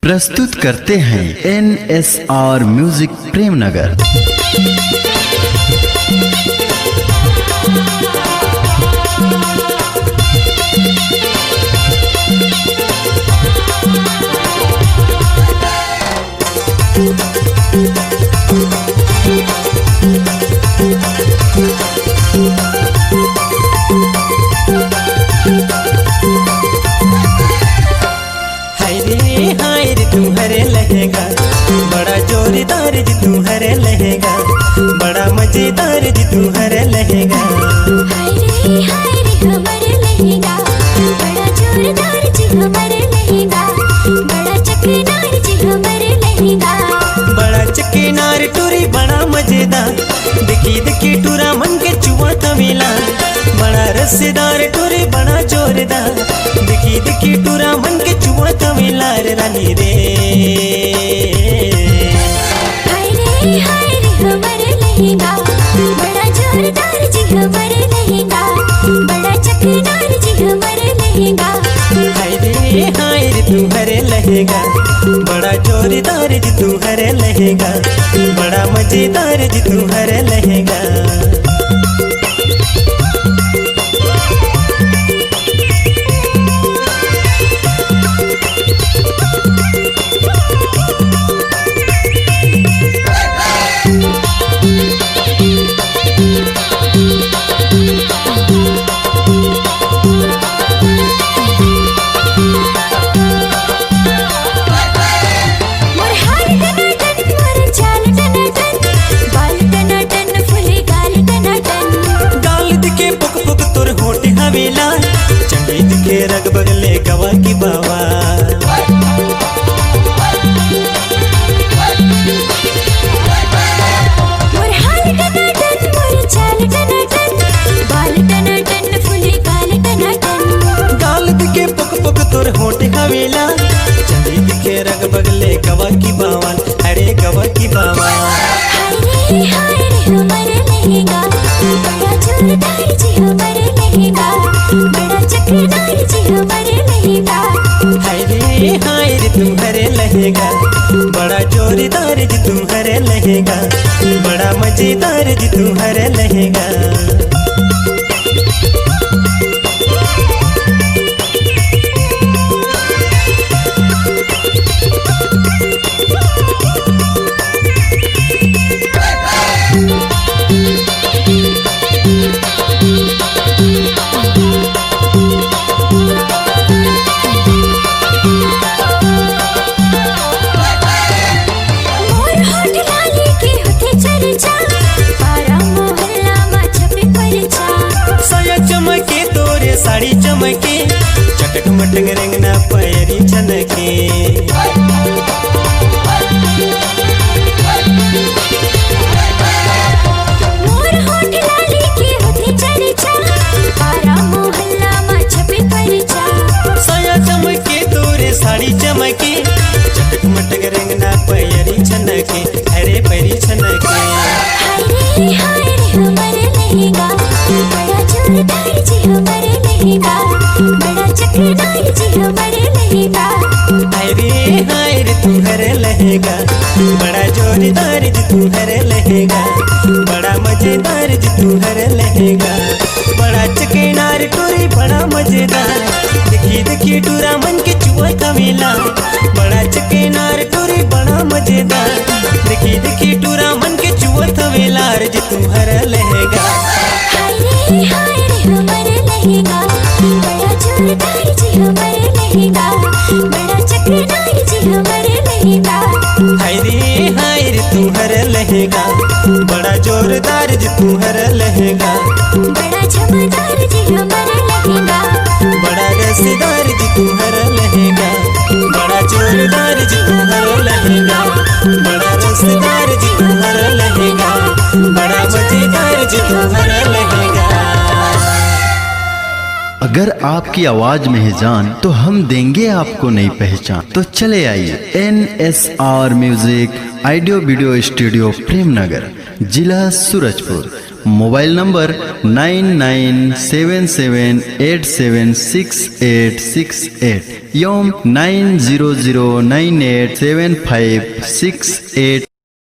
प्रस्तुत करते हैं NSR म्यूजिक प्रेमनगर। हाय रे तुम्हारे लहंगा बड़ा जोरदार जी, तुम्हारे लहंगा बड़ा मजेदार जी, तुम्हारे लहंगा। हाय रे हमारे लहंगा बड़ा जोरदार जी, हमारे लहंगा बड़ा चकनार जी, हमारे लहंगा बड़ा चकनार टूरी बड़ा मजेदार, देखी देखी टूरा मन के चुआ थमेला। बड़ा रसेदार टूरी बड़ा जोरदार, देखी देखी टूरा मन के चुआ थमेला। रानी रे हाय रे हमारे लहंगा बड़ा जोरदार जी, हमारे लहंगा बड़ा चकनार जी, हमारे लहंगा। हाय रे तुम्हारे लहंगा बड़ा जोरदार जी, तुम्हारे लहंगा बड़ा मजेदार जी, तुम्हारे लहंगा। चंडी दिखे रग बगले गवा की बावा, गाल दिखे पुक पुक तोर होठ हवेला। चंडी दिखे रग बगले गवा की बावा, अरे गवा की बावा। हाय रे हमारे लहंगा बड़ा जोरदार जी, हमारे लहंगा बड़ा चकनार जी, हमारे लहंगा। हाय रे तुम्हारे लहंगा बड़ा जोरदार जी, तुम्हारे लहंगा बड़ा मजेदार जी, तुम्हारे लहंगा। साड़ी चमके चटक मटक रंगना पैरी छनके, मोर होठ लाली के होठे चर्चा, पारा मोहल्ला में छपे परिचा। साया चमके तोरे साड़ी चमके चटक मटक रंगना पैरी छनके, अरे पैरी छनके। हाय रे हमारे लहंगा बड़ा जोरदार जी, हमारे लहंगा बड़ा चकनार जी, हमारे लहंगा। हाय रे तुम्हारे लहंगा बड़ा जोरदार जी, तुम्हारे लहंगा बड़ा मजेदार जी, तुम्हारे लहंगा। बड़ा चकनार टूरी बड़ा मजेदार, देखी देखी टूरा मन के चुआ थमेला। बड़ा चकनार टूरी बड़ा मजेदार, देखी देखी टूरा मन के चुआ थमेला जी, तुम्हारा लहंगा। हाय रे हमारे लहंगा बड़ा जोरदार जी, हमारे लहंगा बड़ा चकनार जी, हमारे लहंगा। हाय रे तुम्हारा लहंगा बड़ा जोरदार जी, तुम्हारा लहंगा बड़ा झमदार जी, हमारा लहंगा बड़ा रसदार जी, तुम्हारा लहंगा बड़ा जोरदार जी, तुम्हारा लहंगा बड़ा रसदार जी, तुम्हारा लहंगा बड़ा मजेदार जी, तुम्हारा लहंगा। अगर आपकी आवाज में है जान तो हम देंगे आपको नई पहचान। तो चले आइए NSR music audio video studio Premnagar, जिला सूरजपुर, मोबाइल नंबर 9977876868 एवं 90098756 8